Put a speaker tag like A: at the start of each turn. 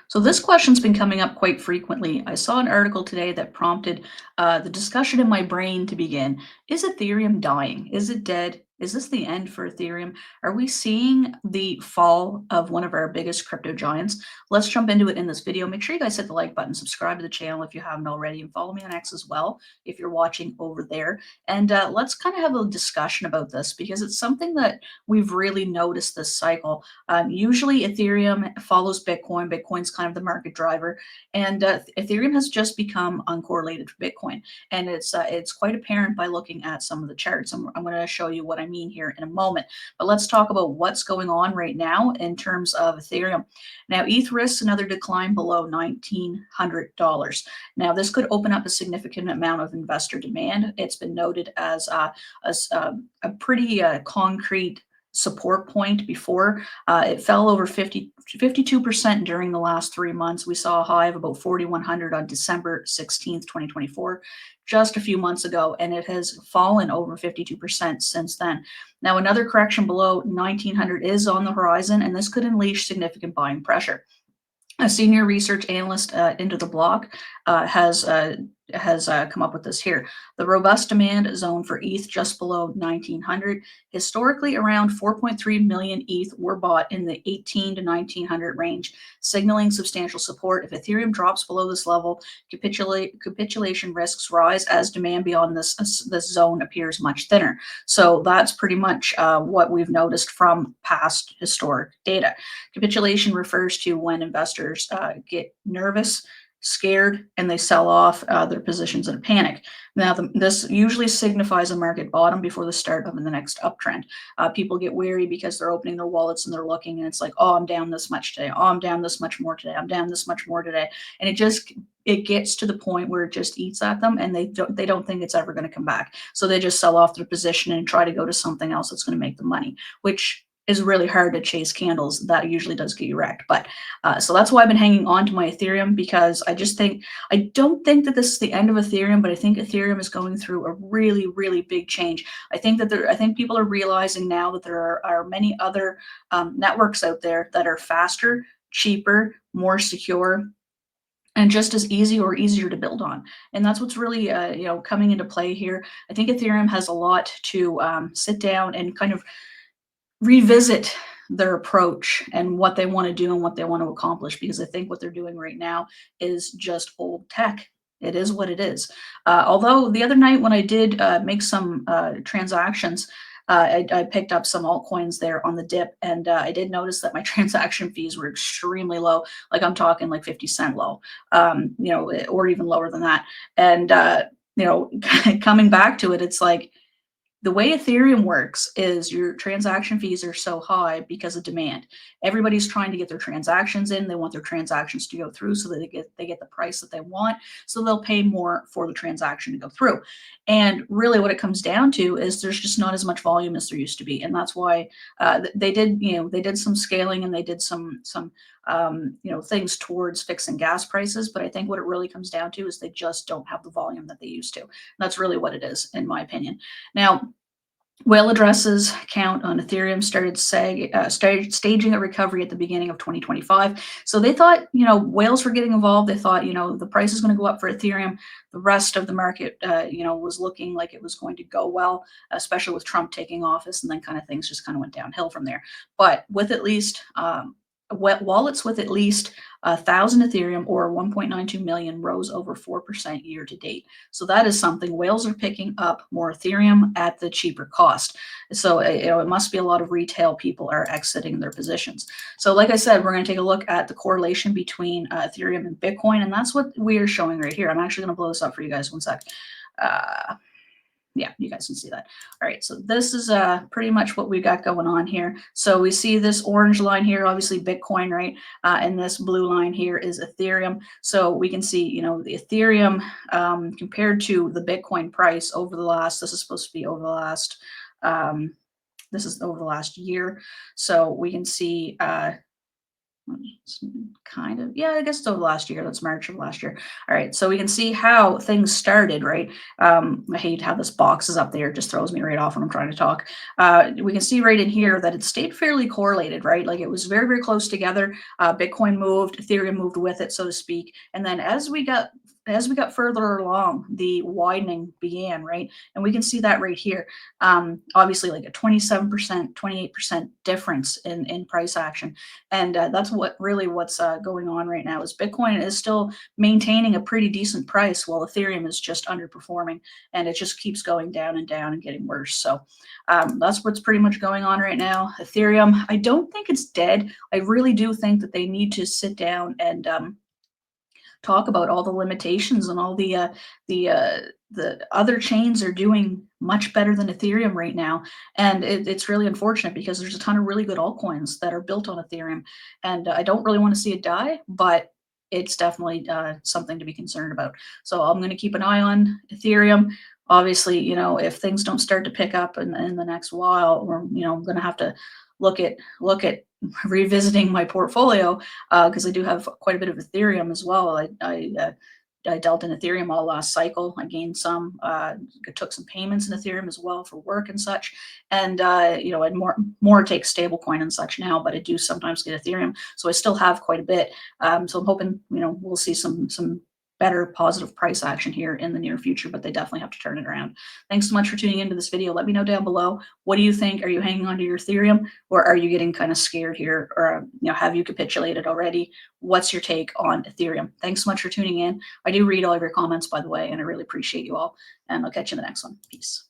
A: So this question's been coming up quite frequently. I saw an article today that prompted the discussion in my brain to begin. Is Ethereum dying? Is it dead? Is this the end for Ethereum? Are we seeing the fall of one of our biggest crypto giants? Let's jump into it in this video. Make sure you guys hit the like button, subscribe to the channel if you haven't already, and follow me on X as well if you're watching over there. And let's kind of have a discussion about this because it's something that we've really noticed this cycle. Usually Ethereum follows Bitcoin. Bitcoin's kind of the market driver, and Ethereum has just become uncorrelated for Bitcoin, and it's quite apparent by looking at some of the charts. I'm going to show you what I mean here in a moment, but let's talk about what's going on right now in terms of Ethereum. Now, ETH risks another decline below $1,900. Now, this could open up a significant amount of investor demand. It's been noted as a pretty concrete support point before. It fell over 52% during the last 3 months. We saw a high of about 4,100 on December 16th, 2024, just a few months ago, and it has fallen over 52% since then. Now, another correction below 1,900 is on the horizon, and this could unleash significant buying pressure. A senior research analyst into the block has come up with this here. The robust demand zone for ETH just below 1900. Historically, around 4.3 million ETH were bought in the 18 to 1900 range, signaling substantial support. If Ethereum drops below this level, capitulation risks rise as demand beyond this zone appears much thinner. So that's pretty much what we've noticed from past historic data. Capitulation refers to when investors get nervous, scared, and they sell off their positions in a panic. Now, this usually signifies a market bottom before the start of the next uptrend. People get weary because they're opening their wallets and they're looking, and it's like, oh, I'm down this much today. Oh, I'm down this much more today. I'm down this much more today. And it gets to the point where it just eats at them, and they don't think it's ever going to come back. So they just sell off their position and try to go to something else that's going to make them money, which is really hard to chase candles. That usually does get you wrecked. But so that's why I've been hanging on to my Ethereum, because I don't think that this is the end of Ethereum, but I think Ethereum is going through a really, really big change. I think people are realizing now that there are many other networks out there that are faster, cheaper, more secure, and just as easy or easier to build on. And that's what's really coming into play here. I think Ethereum has a lot to sit down and kind of revisit their approach and what they want to do and what they want to accomplish, because I think what they're doing right now is just old tech. It is what it is. Although the other night when I did make some transactions, I picked up some altcoins there on the dip, and I did notice that my transaction fees were extremely low. Like, I'm talking like 50 cent low, or even lower than that. And coming back to it, it's like, the way Ethereum works is your transaction fees are so high because of demand. Everybody's trying to get their transactions in. They want their transactions to go through so that they get the price that they want. So they'll pay more for the transaction to go through. And really what it comes down to is there's just not as much volume as there used to be. And that's why they did some scaling, and they did some things towards fixing gas prices. But I think what it really comes down to is they just don't have the volume that they used to. And that's really what it is, in my opinion. Now, whale addresses count on Ethereum started staging a recovery at the beginning of 2025. So they thought, whales were getting involved. They thought, the price is going to go up for Ethereum. The rest of the market, was looking like it was going to go well, especially with Trump taking office, and then kind of things just kind of went downhill from there. But with at least wallets with at least 1,000 Ethereum or 1.92 million rose over 4% year to date. So that is something. Whales are picking up more Ethereum at the cheaper cost. So it must be a lot of retail people are exiting their positions. So like I said, we're going to take a look at the correlation between Ethereum and Bitcoin, and that's what we are showing right here. I'm actually going to blow this up for you guys. One sec. Yeah, you guys can see that. All right, so this is pretty much what we got going on here. So we see this orange line here, obviously Bitcoin, right? And this blue line here is Ethereum. So we can see, the Ethereum compared to the Bitcoin price over the last, this is supposed to be over the last, this is over the last year. So we can see, Kind of, yeah, I guess so. Last year, that's March of last year. All right, so we can see how things started, right? I hate how this box is up there; it just throws me right off when I'm trying to talk. We can see right in here that it stayed fairly correlated, right? Like it was very, very close together. Bitcoin moved, Ethereum moved with it, so to speak. And then as we got further along, the widening began, right? And we can see that right here. Obviously, like a 27%, 28% difference in price action, and that's what's going on right now. Is Bitcoin is still maintaining a pretty decent price, while Ethereum is just underperforming, and it just keeps going down and down and getting worse. So that's what's pretty much going on right now. Ethereum, I don't think it's dead. I really do think that they need to sit down and talk about all the limitations and all the uh, the other chains are doing much better than Ethereum right now, and it's really unfortunate because there's a ton of really good altcoins that are built on Ethereum, and I don't really want to see it die, but it's definitely something to be concerned about. So I'm going to keep an eye on Ethereum. Obviously, if things don't start to pick up in the next while, or I'm going to have to look at revisiting my portfolio because I do have quite a bit of Ethereum as well. I dealt in Ethereum all last cycle. I gained some, took some payments in Ethereum as well for work and such. And I'd more take stablecoin and such now, but I do sometimes get Ethereum, so I still have quite a bit. So I'm hoping we'll see some better positive price action here in the near future, but they definitely have to turn it around. Thanks so much for tuning into this video. Let me know down below. What do you think? Are you hanging on to your Ethereum, or are you getting kind of scared here, or have you capitulated already? What's your take on Ethereum? Thanks so much for tuning in. I do read all of your comments, by the way, and I really appreciate you all. And I'll catch you in the next one. Peace.